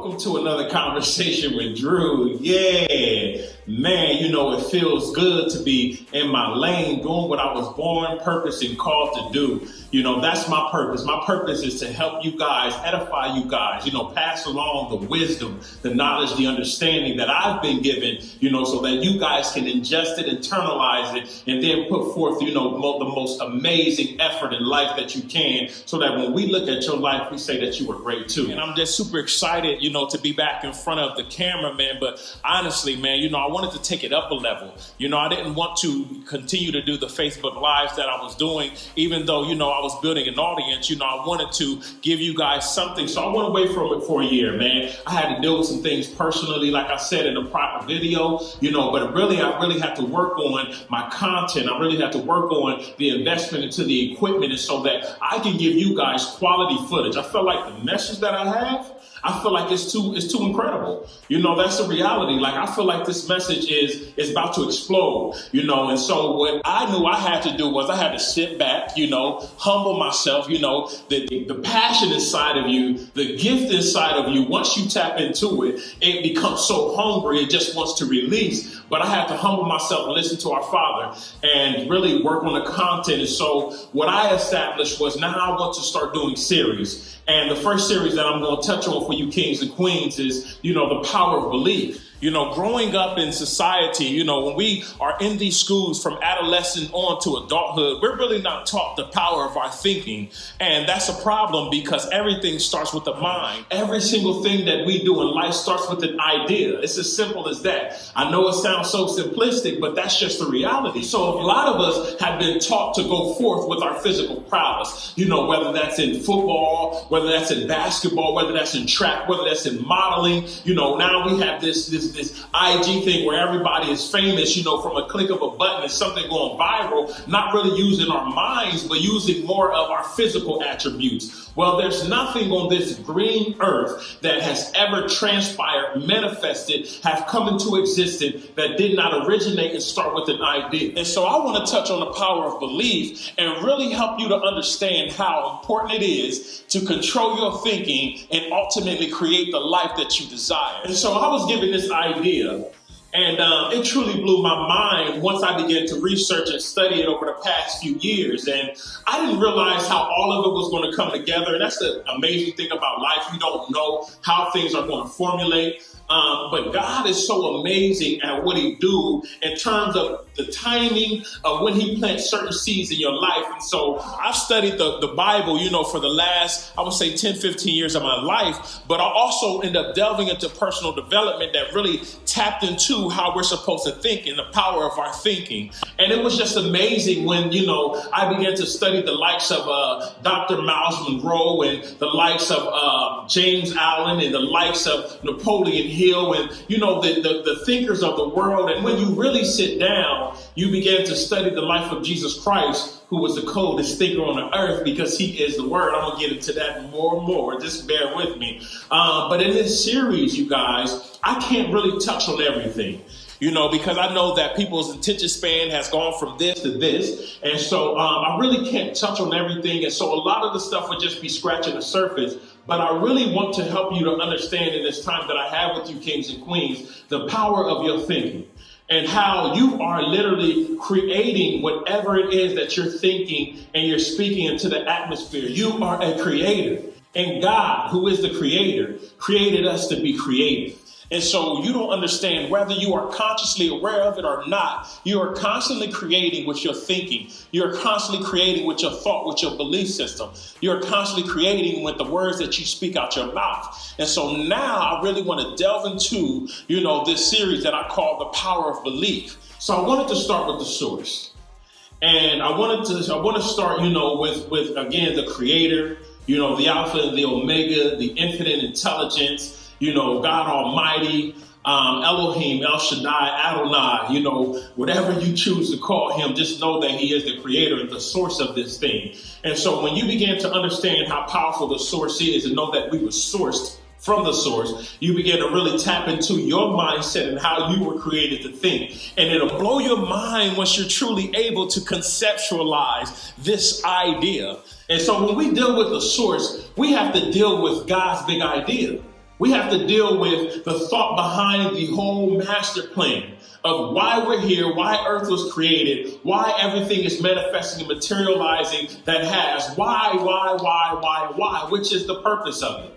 Welcome to another conversation with Drew. Yeah, man, it feels good to be in my lane, doing what I was born, purpose, and called to do. That's my purpose. My purpose is to help you guys, edify you guys, pass along the wisdom, the knowledge, the understanding that I've been given, so that you guys can ingest it, internalize it, and then put forth, the most amazing effort in life that you can, so that when we look at your life, we say that you were great too. And I'm just super excited, to be back in front of the camera, man. But honestly, man, I wanted to take it up a level. I didn't want to continue to do the Facebook Lives that I was doing, even though, I was building an audience. I wanted to give you guys something. So I went away from it for a year, man. I had to deal with some things personally, like I said in the prior video, but I really had to work on my content. I really had to work on the investment into the equipment, and so that I can give you guys quality footage. I felt like the message that I have, I feel like it's too incredible. That's the reality. Like, I feel like this message is about to explode, and so what I knew I had to do was I had to sit back, humble myself, the passion inside of you, the gift inside of you. Once you tap into it, it becomes so hungry, it just wants to release. But I had to humble myself and listen to our Father and really work on the content. And so what I established was, now I want to start doing series. And the first series that I'm going to touch on for you kings and queens is, the power of belief. Growing up in society, when we are in these schools from adolescent on to adulthood, we're really not taught the power of our thinking. And that's a problem, because everything starts with the mind. Every single thing that we do in life starts with an idea. It's as simple as that. I know it sounds so simplistic, but that's just the reality. So a lot of us have been taught to go forth with our physical prowess, whether that's in football, whether that's in basketball, whether that's in track, whether that's in modeling. Now we have this IG thing where everybody is famous, from a click of a button, and something going viral, not really using our minds, but using more of our physical attributes. Well, there's nothing on this green earth that has ever transpired, manifested, have come into existence that did not originate and start with an idea. And so I want to touch on the power of belief and really help you to understand how important it is to control your thinking and ultimately create the life that you desire. And so I was given this idea, and it truly blew my mind once I began to research and study it over the past few years. And I didn't realize how all of it was going to come together. And that's the amazing thing about life. You don't know how things are going to formulate. But God is so amazing at what he do in terms of the timing of when he plants certain seeds in your life. And so I've studied the Bible, for the last, I would say 10, 15 years of my life. But I also end up delving into personal development that really tapped into how we're supposed to think and the power of our thinking. And it was just amazing when, I began to study the likes of Dr. Miles Monroe and the likes of James Allen and the likes of Napoleon Hill and, the thinkers of the world. And when you really sit down, you begin to study the life of Jesus Christ, who was the coldest thinker on the earth, because he is the word. I'm going to get into that more and more. Just bear with me. But in this series, you guys, I can't really touch on everything. Because I know that people's attention span has gone from this to this. And so I really can't touch on everything. And so a lot of the stuff would just be scratching the surface. But I really want to help you to understand in this time that I have with you, kings and queens, the power of your thinking and how you are literally creating whatever it is that you're thinking and you're speaking into the atmosphere. You are a creator, and God, who is the creator, created us to be creative. And so you don't understand, whether you are consciously aware of it or not, you are constantly creating with your thinking. You're constantly creating with your thought, with your belief system. You're constantly creating with the words that you speak out your mouth. And so now I really want to delve into, this series that I call the power of belief. So I wanted to start with the source. And I want to start, with again, the creator, the Alpha and the Omega, the infinite intelligence, God Almighty, Elohim, El Shaddai, Adonai, whatever you choose to call him, just know that he is the creator and the source of this thing. And so when you begin to understand how powerful the source is and know that we were sourced from the source, you begin to really tap into your mindset and how you were created to think. And it'll blow your mind once you're truly able to conceptualize this idea. And so when we deal with the source, we have to deal with God's big idea. We have to deal with the thought behind the whole master plan of why we're here, why earth was created, why everything is manifesting and materializing that has, why, which is the purpose of it.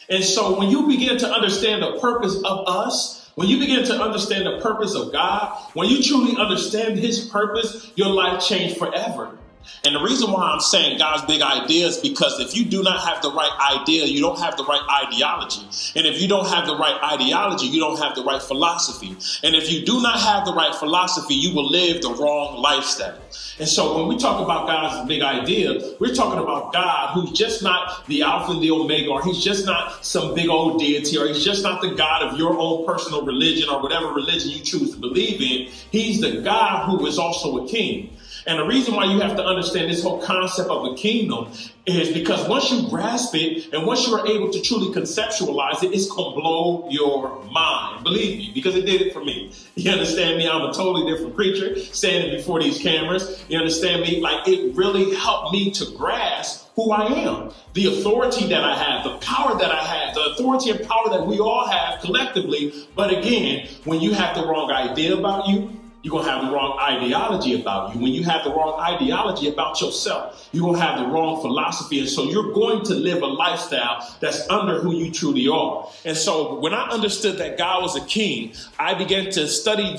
And so when you begin to understand the purpose of us, when you begin to understand the purpose of God, when you truly understand his purpose, your life changed forever. And the reason why I'm saying God's big idea is because if you do not have the right idea, you don't have the right ideology. And if you don't have the right ideology, you don't have the right philosophy. And if you do not have the right philosophy, you will live the wrong lifestyle. And so when we talk about God's big idea, we're talking about God who's just not the Alpha and the Omega, or he's just not some big old deity, or he's just not the God of your own personal religion or whatever religion you choose to believe in. He's the God who is also a king. And the reason why you have to understand this whole concept of the kingdom is because once you grasp it and once you are able to truly conceptualize it, it's going to blow your mind. Believe me, because it did it for me. You understand me? I'm a totally different creature standing before these cameras. You understand me? Like, it really helped me to grasp who I am, the authority that I have, the power that I have, the authority and power that we all have collectively. But again, when you have the wrong idea about you, you're going to have the wrong ideology about you. When you have the wrong ideology about yourself, you're going to have the wrong philosophy. And so you're going to live a lifestyle that's under who you truly are. And so when I understood that God was a king, I began to study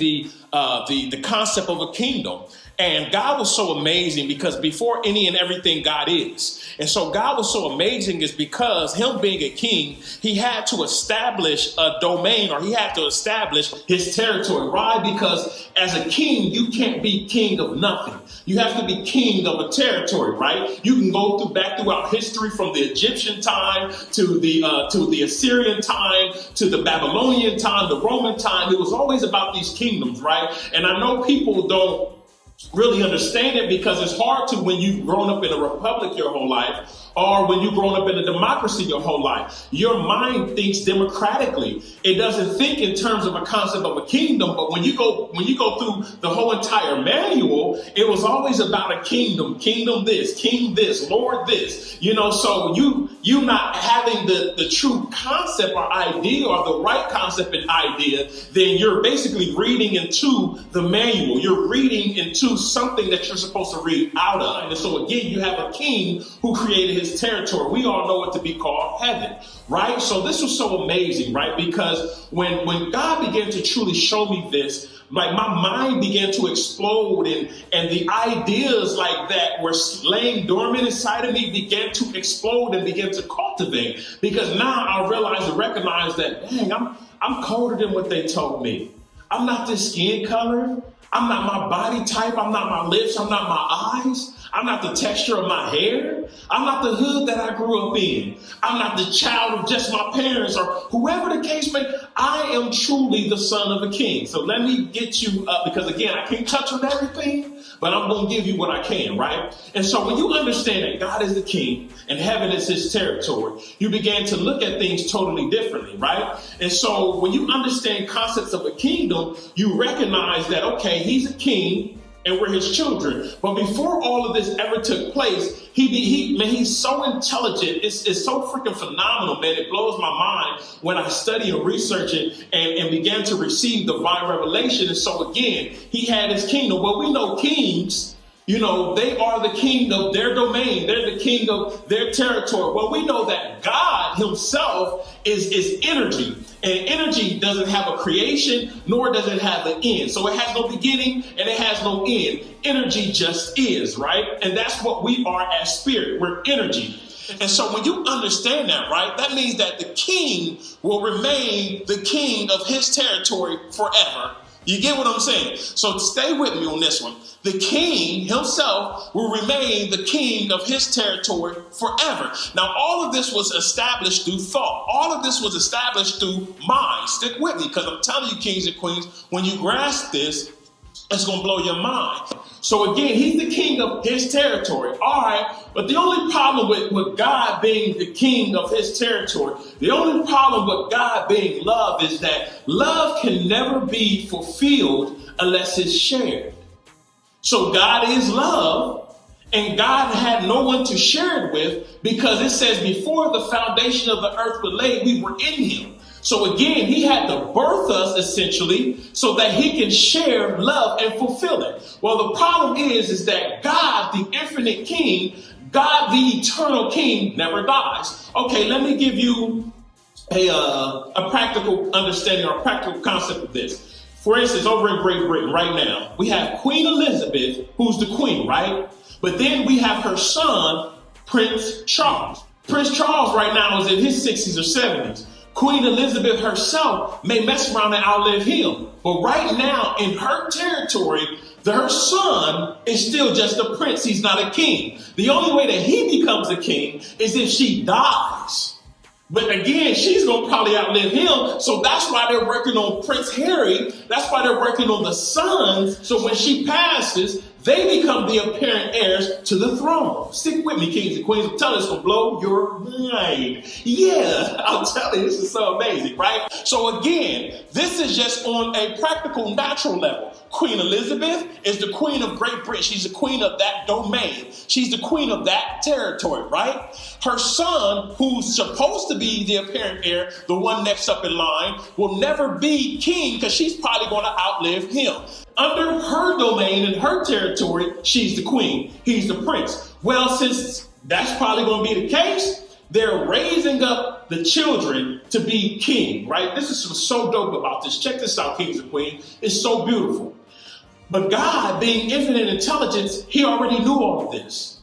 the concept of a kingdom. And God was so amazing because before any and everything, God is. And so God was so amazing is because him being a king, he had to establish a domain, or he had to establish his territory. Why? Because as a king, you can't be king of nothing. You have to be king of a territory, right? You can go back throughout history from the Egyptian time to the Assyrian time to the Babylonian time, the Roman time. It was always about these kingdoms, right? And I know people don't really understand it because it's hard to when you've grown up in a republic your whole life, or when you've grown up in a democracy your whole life. Your mind thinks democratically. It doesn't think in terms of a concept of a kingdom. But when you go through the whole entire manual, it was always about a kingdom this, king this, Lord this. So you not having the true concept or idea, or the right concept and idea, then you're basically reading into the manual. You're reading into something that you're supposed to read out of. And so again, you have a king who created his territory. We all know it to be called heaven, right? So this was so amazing, right? Because when God began to truly show me this, like my mind began to explode, and the ideas like that were laying dormant inside of me began to explode and begin to cultivate. Because now I realize and recognize that, dang, I'm colder than what they told me. I'm not this skin color. I'm not my body type. I'm not my lips. I'm not my eyes. I'm not the texture of my hair. I'm not the hood that I grew up in. I'm not the child of just my parents or whoever the case may be. I am truly the son of a king. So let me get you up, because again, I can't touch on everything, but I'm going to give you what I can, right? And so when you understand that God is the king and heaven is his territory, you begin to look at things totally differently, right? And so when you understand concepts of a kingdom, you recognize that, okay, he's a king and we're his children. But before all of this ever took place, he's so intelligent. It's so freaking phenomenal, man. It blows my mind when I study and research it and began to receive divine revelation. And so again, he had his kingdom. Well, we know kings, they are the king of their domain. They're the king of their territory. Well, we know that God himself is energy. And energy doesn't have a creation, nor does it have an end. So it has no beginning and it has no end. Energy just is, right? And that's what we are as spirit. We're energy. And so when you understand that, right, that means that the king will remain the king of his territory forever. You get what I'm saying? So stay with me on this one. The king himself will remain the king of his territory forever. Now, all of this was established through thought. All of this was established through mind. Stick with me, because I'm telling you, kings and queens, when you grasp this, it's going to blow your mind. So again, he's the king of his territory. All right. But the only problem with God being the king of his territory, the only problem with God being love is that love can never be fulfilled unless it's shared. So God is love. And God had no one to share it with, because it says before the foundation of the earth was laid, we were in him. So again, he had to birth us essentially so that he can share love and fulfill it. Well, the problem is that God, the infinite king, God, the eternal king, never dies. Okay, let me give you a practical understanding or a practical concept of this. For instance, over in Great Britain right now, we have Queen Elizabeth, who's the queen, right? But then we have her son, Prince Charles. Prince Charles right now is in his 60s or 70s. Queen Elizabeth herself may mess around and outlive him. But right now in her territory, her son is still just a prince. He's not a king. The only way that he becomes a king is if she dies. But again, she's going to probably outlive him. So that's why they're working on Prince Harry. That's why they're working on the sons. So when she passes, they become the apparent heirs to the throne. Stick with me, kings and queens. I'm telling you, it's going to blow your mind. Yeah, I'm telling you, this is so amazing, right? So again, this is just on a practical, natural level. Queen Elizabeth is the queen of Great Britain. She's the queen of that domain. She's the queen of that territory, right? Her son, who's supposed to be the apparent heir, the one next up in line, will never be king because she's probably going to outlive him. Under her domain and her territory, she's the queen. He's the prince. Well, since that's probably going to be the case, they're raising up the children to be king, right? This is what's so dope about this. Check this out, kings and queens. It's so beautiful. But God, being infinite intelligence, he already knew all of this.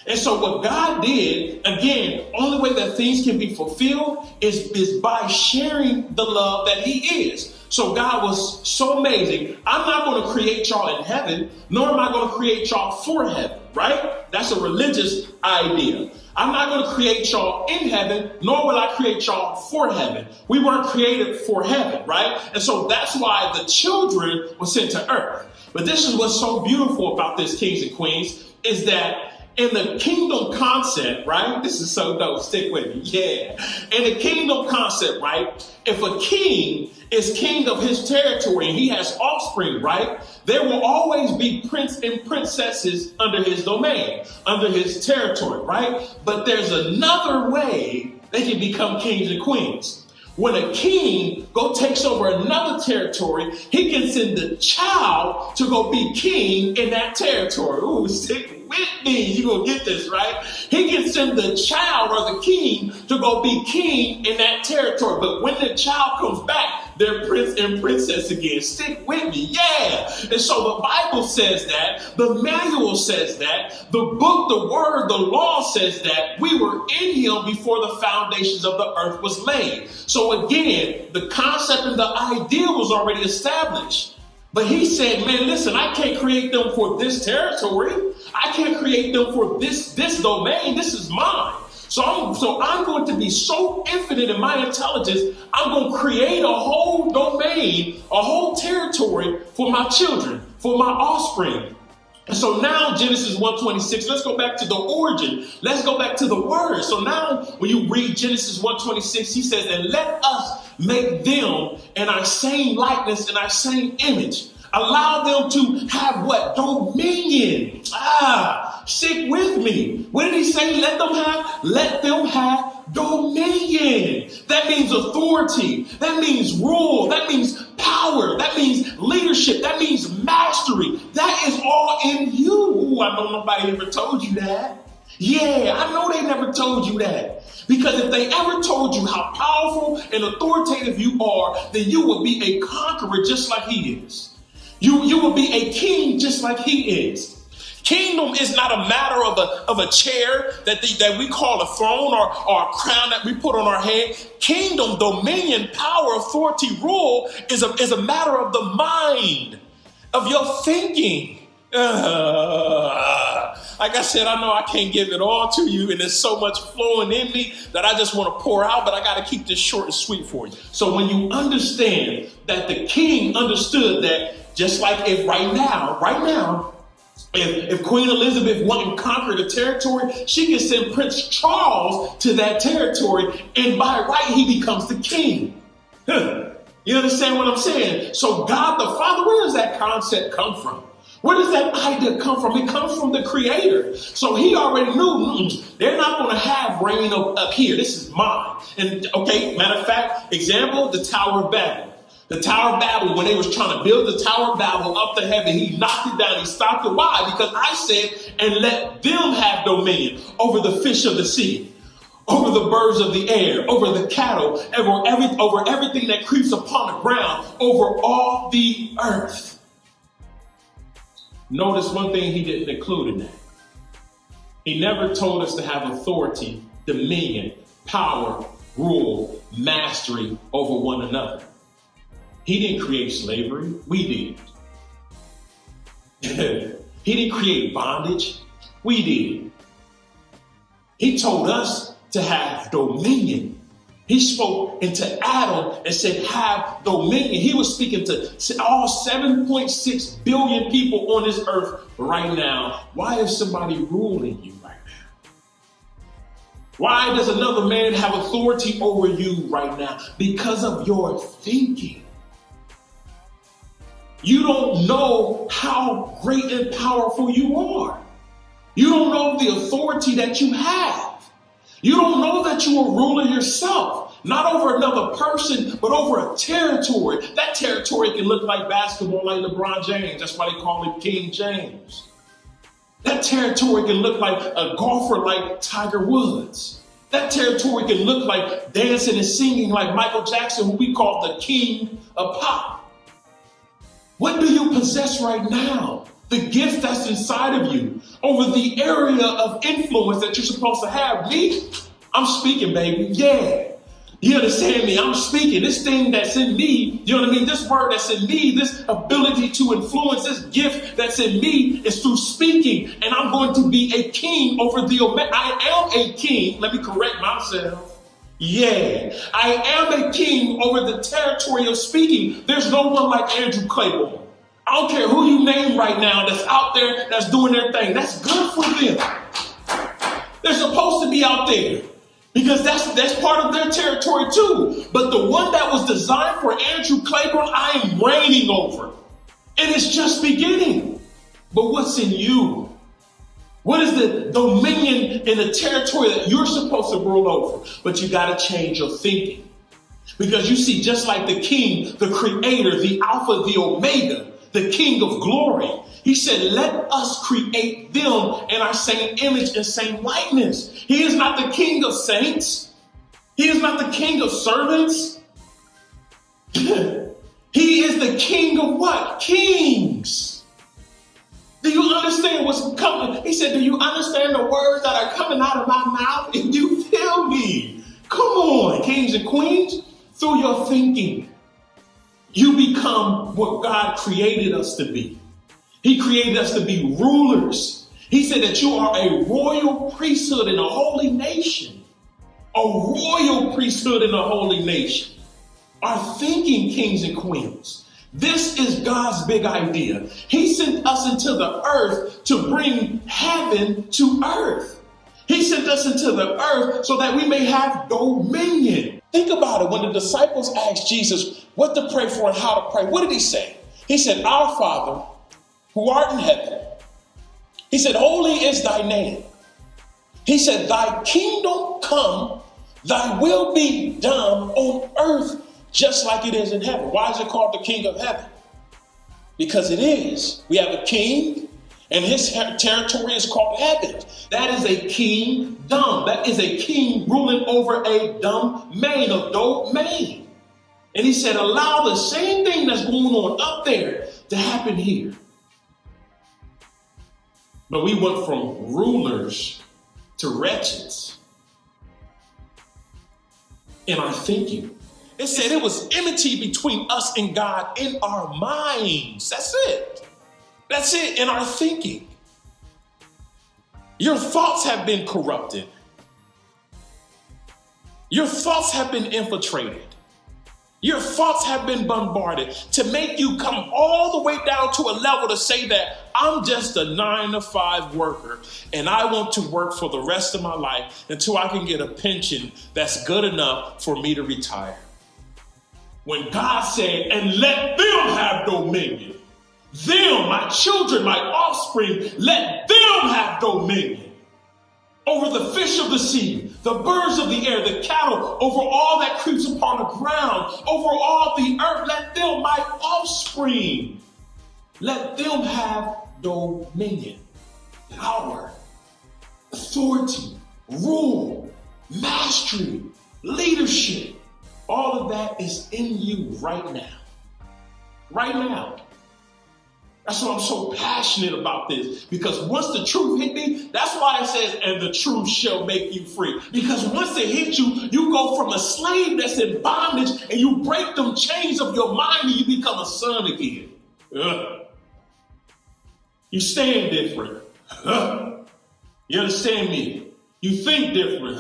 And so what God did, again, only way that things can be fulfilled is by sharing the love that he is. So God was so amazing. I'm not going to create y'all in heaven, nor am I going to create y'all for heaven, right? That's a religious idea. I'm not going to create y'all in heaven, nor will I create y'all for heaven. We weren't created for heaven, right? And so that's why the children were sent to earth. But this is what's so beautiful about this, kings and queens, is that in the kingdom concept, right? This is so dope. Stick with me. Yeah. In the kingdom concept, right? If a king is king of his territory and he has offspring, right? There will always be prince and princesses under his domain, under his territory, right? But there's another way they can become kings and queens. When a king takes over another territory, he can send the child to go be king in that territory. Ooh, stick with me. You're going to get this, right? He can send the child or the king to go be king in that territory. But when the child comes back, they're prince and princess again. Stick with me. Yeah. And so the Bible says that. The manual says that. The book, the word, the law says that we were in him before the foundations of the earth was laid. So again, the concept and the idea was already established. But he said, man, listen, I can't create them for this territory. I can't create them for this domain. This is mine. So I'm going to be so infinite in my intelligence, I'm going to create a whole domain, a whole territory for my children, for my offspring. And so now Genesis 1:26, let's go back to the origin. Let's go back to the word. So now when you read Genesis 1:26, he says, and let us make them in our same likeness, in our same image. Allow them to have what? Dominion. Stick with me. What did he say? Let them have? Let them have dominion. That means authority. That means rule. That means power. That means leadership. That means mastery. That is all in you. Ooh, I know nobody ever told you that. Yeah, I know they never told you that. Because if they ever told you how powerful and authoritative you are, then you would be a conqueror just like he is. You will be a king just like he is. Kingdom is not a matter of a chair that we call a throne or a crown that we put on our head. Kingdom, dominion, power, authority, rule is a matter of the mind, of your thinking. Like I said, I know I can't give it all to you, and there's so much flowing in me that I just want to pour out, but I got to keep this short and sweet for you. So when you understand that the king understood that, just like if right now, if Queen Elizabeth went and conquered a territory, she can send Prince Charles to that territory, and by right, he becomes the king. You understand what I'm saying? So God the Father, where does that concept come from? Where does that idea come from? It comes from the Creator. So he already knew they're not going to have rain up here. This is mine. And okay, matter of fact, example, the Tower of Babel. The Tower of Babel, when they was trying to build the Tower of Babel up to heaven, he knocked it down. He stopped it. Why? Because I said, and let them have dominion over the fish of the sea, over the birds of the air, over the cattle, over everything that creeps upon the ground, over all the earth. Notice one thing he didn't include in that. He never told us to have authority, dominion, power, rule, mastery over one another. He didn't create slavery. We did. He didn't create bondage. We did. He told us to have dominion. He spoke into Adam and said, have dominion. He was speaking to all 7.6 billion people on this earth right now. Why is somebody ruling you right now? Why does another man have authority over you right now? Because of your thinking. You don't know how great and powerful you are. You don't know the authority that you have. You don't know that you are ruler yourself, not over another person, but over a territory. That territory can look like basketball, like LeBron James. That's why they call him King James. That territory can look like a golfer like Tiger Woods. That territory can look like dancing and singing like Michael Jackson, who we call the king of pop. What do you possess right now? The gift that's inside of you, over the area of influence that you're supposed to have. Me, I'm speaking, baby. Yeah. You understand me? I'm speaking. This thing that's in me, you know what I mean? This word that's in me, this ability to influence, this gift that's in me is through speaking. And I'm going to be a king over the Omega. I am a king. Let me correct myself. Yeah, I am a king over the territory of speaking. There's no one like Andrew Clayborn. I don't care who you name right now that's out there that's doing their thing. That's good for them. They're supposed to be out there because that's part of their territory too. But the one that was designed for Andrew Clayborn, I am reigning over. And it's just beginning. But what's in you? What is the dominion in the territory that you're supposed to rule over? But you got to change your thinking. Because you see, just like the king, the creator, the alpha, the omega, the king of glory, he said, let us create them in our same image and same likeness. He is not the king of saints. He is not the king of servants. He is the king of what? Kings. Do you understand what's coming? He said, do you understand the words that are coming out of my mouth? If you feel me, come on, kings and queens, through your thinking, you become what God created us to be. He created us to be rulers. He said that you are a royal priesthood in a holy nation. A royal priesthood in a holy nation. Are thinking, kings and queens. This is God's big idea. He sent us into the earth to bring heaven to earth. He sent us into the earth so that we may have dominion. Think about it. When the disciples asked Jesus what to pray for and how to pray, what did he say? He said, our Father, who art in heaven. He said, holy is thy name. He said, thy kingdom come, thy will be done on earth just like it is in heaven. Why is it called the King of Heaven? Because it is. We have a king, and his territory is called heaven. That is a kingdom. That is a king ruling over a domain, a domain. And he said, allow the same thing that's going on up there to happen here. But we went from rulers to wretches in our thinking. It said it was enmity between us and God in our minds. That's it. That's it, in our thinking. Your thoughts have been corrupted. Your thoughts have been infiltrated. Your thoughts have been bombarded to make you come all the way down to a level to say that I'm just a 9-to-5 worker and I want to work for the rest of my life until I can get a pension that's good enough for me to retire. When God said, and let them have dominion. Them, my children, my offspring, let them have dominion over the fish of the sea, the birds of the air, the cattle, over all that creeps upon the ground, over all the earth. Let them, my offspring, let them have dominion, power, authority, rule, mastery, leadership. All of that is in you right now. Right now. That's why I'm so passionate about this. Because once the truth hit me, that's why it says, and the truth shall make you free. Because once it hits you, you go from a slave that's in bondage and you break them chains of your mind and you become a son again. You stand different. You understand me? You think different.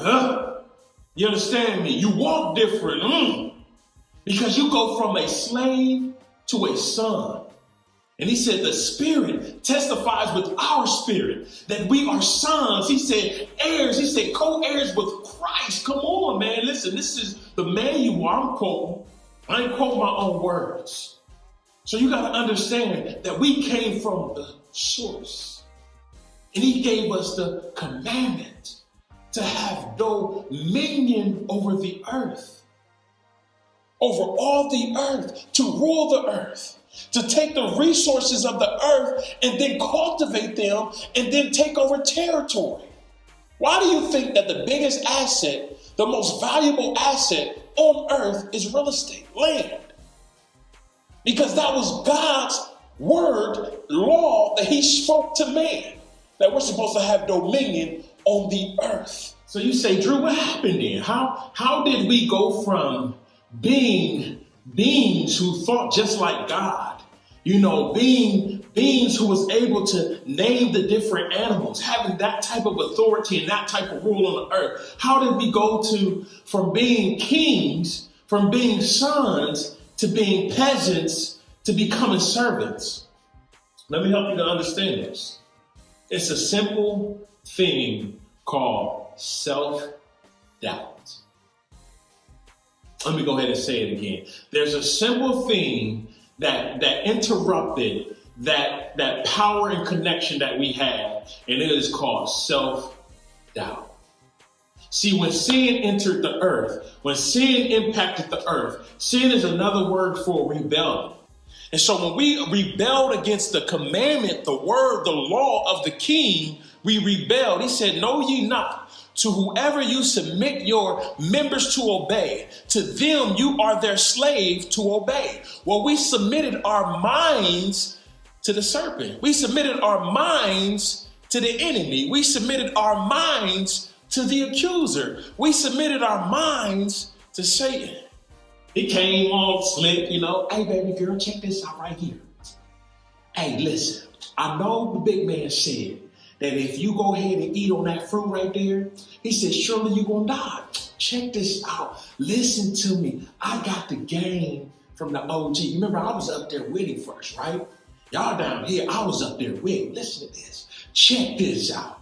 You understand me? You walk different. Because you go from a slave to a son. And he said, the Spirit testifies with our spirit that we are sons. He said, heirs. He said, co-heirs with Christ. Come on, man. Listen, this is the manual I'm quoting. I ain't quoting my own words. So you got to understand that we came from the source. And he gave us the commandment to have dominion over the earth. Over all the earth. To rule the earth. To take the resources of the earth and then cultivate them and then take over territory. Why do you think that the biggest asset, the most valuable asset on earth is real estate, land? Because that was God's word, law that he spoke to man, that we're supposed to have dominion on the earth. So you say, Drew, what happened then? How did we go from being beings who thought just like God, being beings who was able to name the different animals, having that type of authority and that type of rule on the earth? How did we go from being kings, from being sons, to being peasants, to becoming servants? Let me help you to understand this. It's a simple thing called self-doubt. Let me go ahead and say it again. There's a simple thing that interrupted that power and connection that we have, and it is called self-doubt. See, when sin entered the earth, when sin impacted the earth, sin is another word for rebellion. And so when we rebelled against the commandment, the word, the law of the king, we rebelled. He said, know ye not, to whoever you submit your members to obey, to them you are their slave to obey. Well, we submitted our minds to the serpent. We submitted our minds to the enemy. We submitted our minds to the accuser. We submitted our minds to Satan. He came all slick, hey, baby girl, check this out right here. Hey, listen, I know the big man said that if you go ahead and eat on that fruit right there, he said, surely you're going to die. Check this out. Listen to me. I got the game from the OG. Remember, I was up there with him first, right? Y'all down here, I was up there with him. Listen to this. Check this out.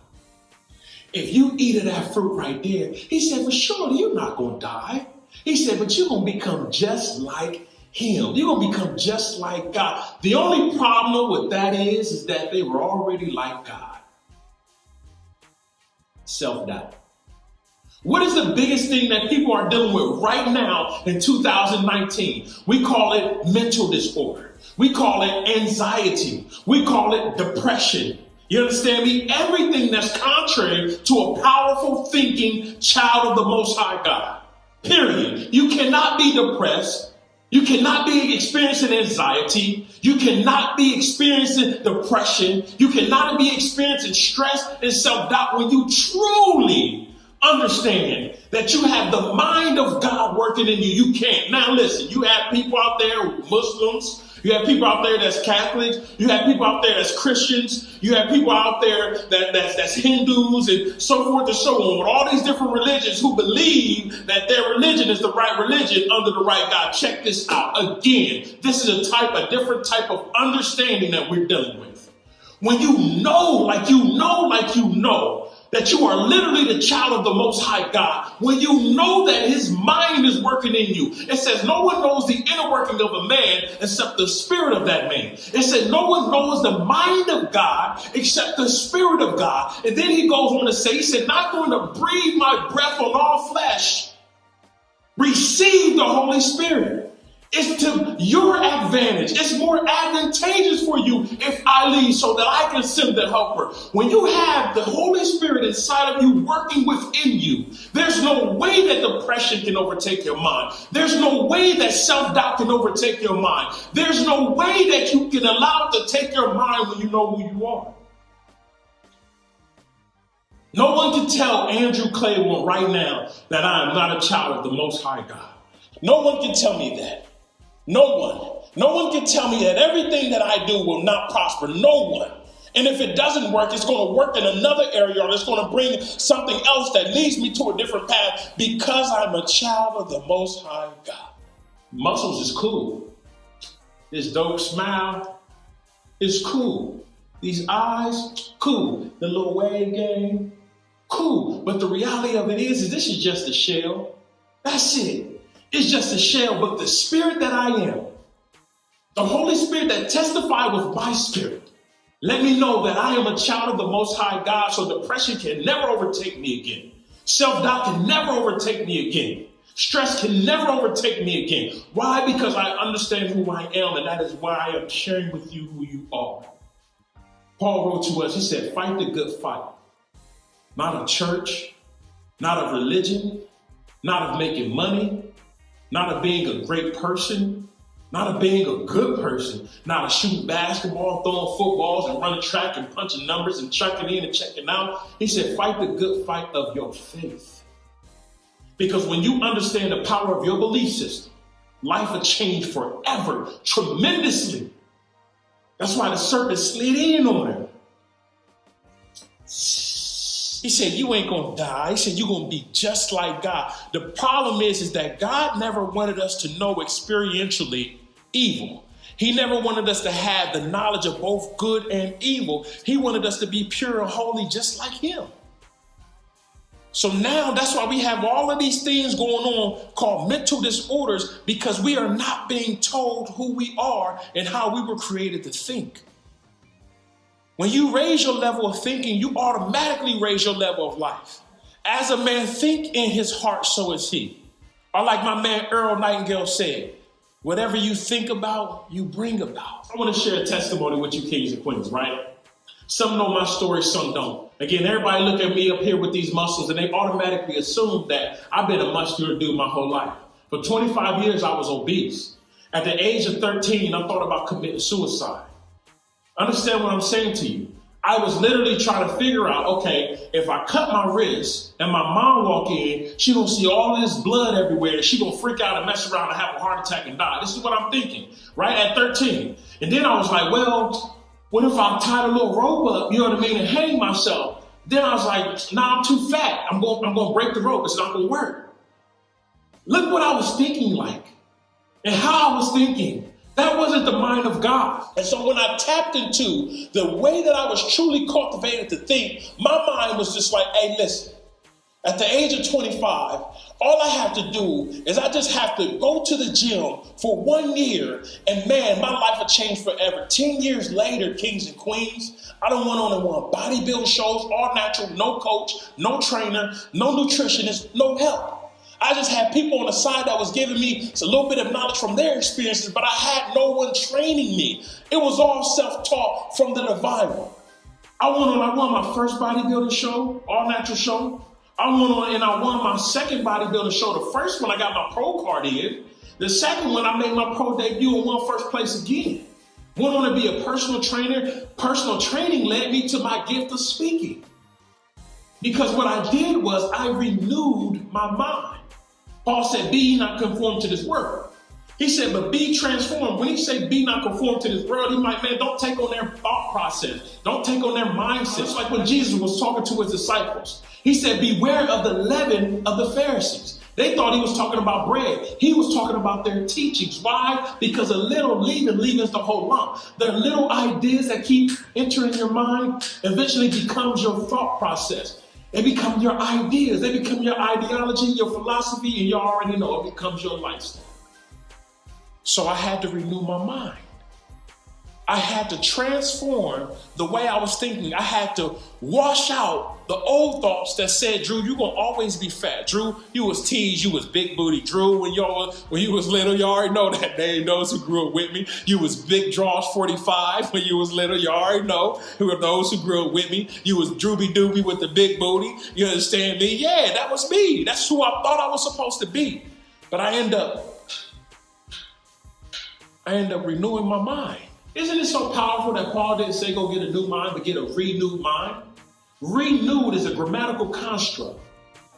If you eat of that fruit right there, he said, well, surely you're not going to die. He said, but you're going to become just like him. You're going to become just like God. The only problem with that is that they were already like God. Self-doubt. What is the biggest thing that people are dealing with right now in 2019? We call it mental disorder. We call it anxiety. We call it depression. You understand me? Everything that's contrary to a powerful thinking child of the Most High God. Period. You cannot be depressed. You cannot be experiencing anxiety. You cannot be experiencing depression. You cannot be experiencing stress and self-doubt when you truly understand that you have the mind of God working in you. You can't. Now listen, you have people out there, Muslims. You have people out there that's Catholics. You have people out there that's Christians. You have people out there that's Hindus and so forth and so on. With all these different religions who believe that their religion is the right religion under the right God. Check this out. Again, this is a different type of understanding that we're dealing with. When you know that you are literally the child of the Most High God, when you know that his mind is working working in you. It says no one knows the inner working of a man except the spirit of that man. It said no one knows the mind of God except the spirit of God. And then he goes on to say, he said, not going to breathe my breath on all flesh. Receive the Holy Spirit. It's to your advantage. It's more advantageous for you if I leave so that I can send the helper. When you have the Holy Spirit inside of you working within you, there's no way that depression can overtake your mind. There's no way that self-doubt can overtake your mind. There's no way that you can allow it to take your mind when you know who you are. No one can tell Andrew Clayborn right now that I am not a child of the Most High God. No one can tell me that. No one. No one can tell me that everything that I do will not prosper. No one. And if it doesn't work, it's going to work in another area, or it's going to bring something else that leads me to a different path because I'm a child of the Most High God. Muscles is cool. This dope smile is cool. These eyes, cool. The little wave game, cool. But the reality of it is this is just a shell. That's it. It's just a shell, but the spirit that I am, the Holy Spirit that testifies with my spirit, let me know that I am a child of the Most High God, so depression can never overtake me again. Self-doubt can never overtake me again. Stress can never overtake me again. Why? Because I understand who I am, and that is why I am sharing with you who you are. Paul wrote to us, he said, fight the good fight. Not of church, not of religion, not of making money, not of being a great person, not of being a good person, not of shooting basketball, throwing footballs and running track and punching numbers and checking in and checking out. He said, fight the good fight of your faith. Because when you understand the power of your belief system, life will change forever, tremendously. That's why the serpent slid in on him. He said, you ain't going to die. He said, you're going to be just like God. The problem is that God never wanted us to know experientially evil. He never wanted us to have the knowledge of both good and evil. He wanted us to be pure and holy just like him. So now that's why we have all of these things going on called mental disorders, because we are not being told who we are and how we were created to think. When you raise your level of thinking, you automatically raise your level of life. As a man think in his heart, so is he. Or like my man Earl Nightingale said, whatever you think about, you bring about. I want to share a testimony with you kings and queens, right? Some know my story, some don't. Again, everybody look at me up here with these muscles and they automatically assume that I've been a muscular dude my whole life. For 25 years, I was obese. At the age of 13, I thought about committing suicide. Understand what I'm saying to you. I was literally trying to figure out, okay, if I cut my wrist and my mom walk in, she gonna see all this blood everywhere. She gonna freak out and mess around and have a heart attack and die. This is what I'm thinking, right? At 13. And then I was like, well, what if I tied a little rope up, you know what I mean, and hang myself? Then I was like, nah, I'm too fat. I'm gonna break the rope. It's not gonna work. Look what I was thinking like and how I was thinking. That wasn't the mind of God. And so when I tapped into the way that I was truly cultivated to think, my mind was just like, hey, listen, at the age of 25, all I have to do is I just have to go to the gym for 1 year, and man, my life will change forever. 10 years later, kings and queens, I done went on and won bodybuilding shows, all natural, no coach, no trainer, no nutritionist, no help. I just had people on the side that was giving me a little bit of knowledge from their experiences, but I had no one training me. It was all self-taught from the divine one. I won my first bodybuilding show, all natural show. I won my second bodybuilding show. The first one I got my pro card in. The second one I made my pro debut and won first place again. Went on to be a personal trainer. Personal training led me to my gift of speaking. Because what I did was I renewed my mind. Paul said, be ye not conformed to this world. He said, but be transformed. When he said be not conformed to this world, he might, man, don't take on their thought process. Don't take on their mindset. It's like when Jesus was talking to his disciples. He said, beware of the leaven of the Pharisees. They thought he was talking about bread. He was talking about their teachings. Why? Because a little leaven leavens the whole lump. There are little ideas that keep entering your mind, eventually becomes your thought process. They become your ideas. They become your ideology, your philosophy, and you already know it becomes your lifestyle. So I had to renew my mind. I had to transform the way I was thinking. I had to wash out the old thoughts that said, Drew, you're going to always be fat. Drew, you was teased. You was big booty. Drew, when you was little, you already know that name. Those who grew up with me. You was big draws 45 when you was little. You already know who are those who grew up with me. You was drooby dooby with the big booty. You understand me? Yeah, that was me. That's who I thought I was supposed to be. But I end up renewing my mind. Isn't it so powerful that Paul didn't say go get a new mind, but get a renewed mind? Renewed is a grammatical construct.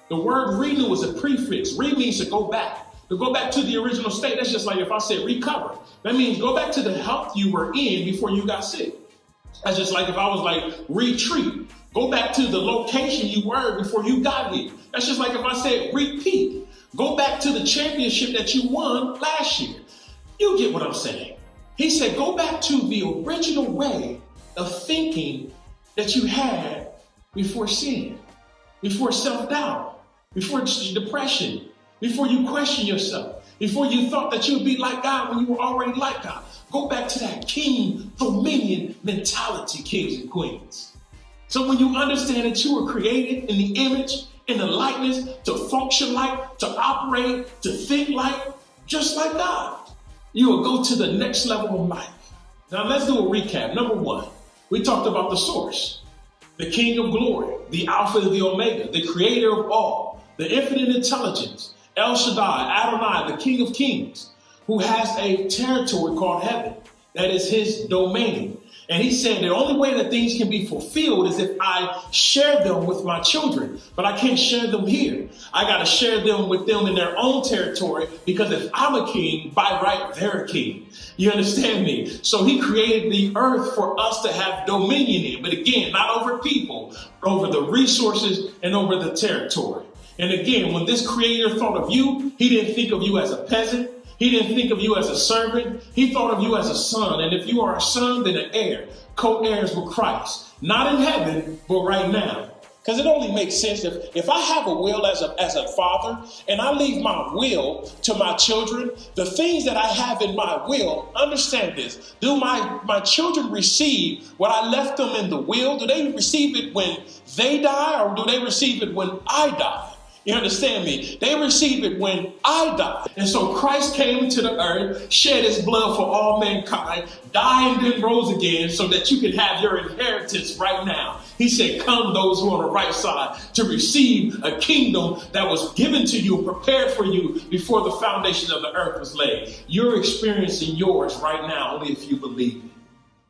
The word renew is a prefix. Re means to go back. To go back to the original state. That's just like if I said recover. That means go back to the health you were in before you got sick. That's just like if I was like retreat. Go back to the location you were before you got here. That's just like if I said repeat. Go back to the championship that you won last year. You get what I'm saying. He said, go back to the original way of thinking that you had before sin, before self-doubt, before depression, before you question yourself, before you thought that you'd be like God when you were already like God. Go back to that king dominion mentality, kings and queens. So when you understand that you were created in the image, in the likeness, to function like, to operate, to think like, just like God, you will go to the next level of life. Now let's do a recap. Number one, we talked about the source, the King of glory, the Alpha and the Omega, the creator of all, the infinite intelligence, El Shaddai, Adonai, the King of kings, who has a territory called heaven. That is his domain. And he said the only way that things can be fulfilled is if I share them with my children. But I can't share them here. I got to share them with them in their own territory, because if I'm a king, by right, they're a king. You understand me? So he created the earth for us to have dominion in. But again, not over people, but over the resources and over the territory. And again, when this creator thought of you, he didn't think of you as a peasant. He didn't think of you as a servant. He thought of you as a son. And if you are a son, then an heir, co-heirs with Christ. Not in heaven, but right now. Because it only makes sense if I have a will as a father and I leave my will to my children, the things that I have in my will, understand this. Do my children receive what I left them in the will? Do they receive it when they die, or do they receive it when I die? You understand me? They receive it when I die. And so Christ came to the earth, shed his blood for all mankind, died and then rose again so that you can have your inheritance right now. He said, come those who are on the right side to receive a kingdom that was given to you, prepared for you before the foundation of the earth was laid. You're experiencing yours right now only if you believe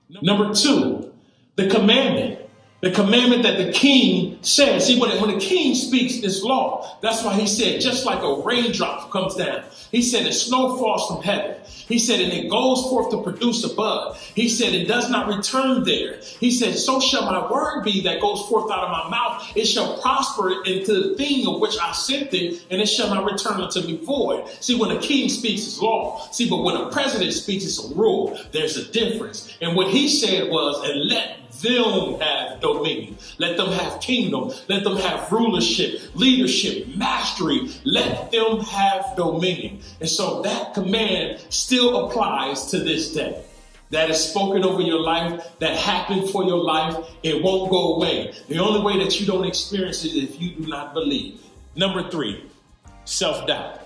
it. Number two, the commandment. The commandment that the king says. See, when the king speaks, it's law. That's why he said, just like a raindrop comes down. He said, and snow falls from heaven. He said, and it goes forth to produce a bud. He said, it does not return there. He said, so shall my word be that goes forth out of my mouth. It shall prosper into the thing of which I sent it, and it shall not return unto me void. See, when a king speaks, it's law. See, but when a president speaks, it's a rule. There's a difference. And what he said was, and let them have dominion. Let them have kingdom. Let them have rulership, leadership, mastery. Let them have dominion. And so that command still applies to this day. That is spoken over your life, that happened for your life. It won't go away. The only way that you don't experience it is if you do not believe. Number three, self-doubt.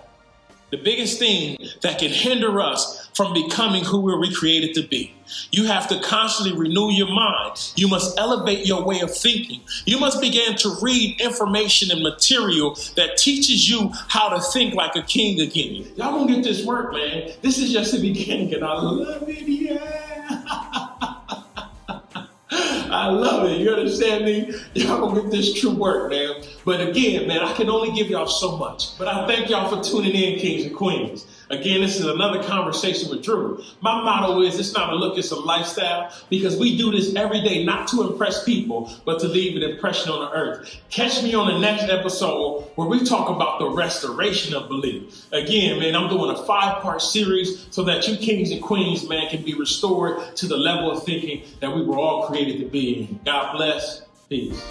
The biggest thing that can hinder us from becoming who we're recreated to be. You have to constantly renew your mind. You must elevate your way of thinking. You must begin to read information and material that teaches you how to think like a king again. Y'all gonna get this work, man. This is just the beginning, and I love it, yeah. I love it. You understand me? Y'all gonna get this true work, man. But again, man, I can only give y'all so much. But I thank y'all for tuning in, kings and queens. Again, this is another conversation with Drew. My motto is, it's not a look, it's a lifestyle, because we do this every day, not to impress people, but to leave an impression on the earth. Catch me on the next episode where we talk about the restoration of belief. Again, man, I'm doing a 5-part series so that you kings and queens, man, can be restored to the level of thinking that we were all created to be. God bless. Peace.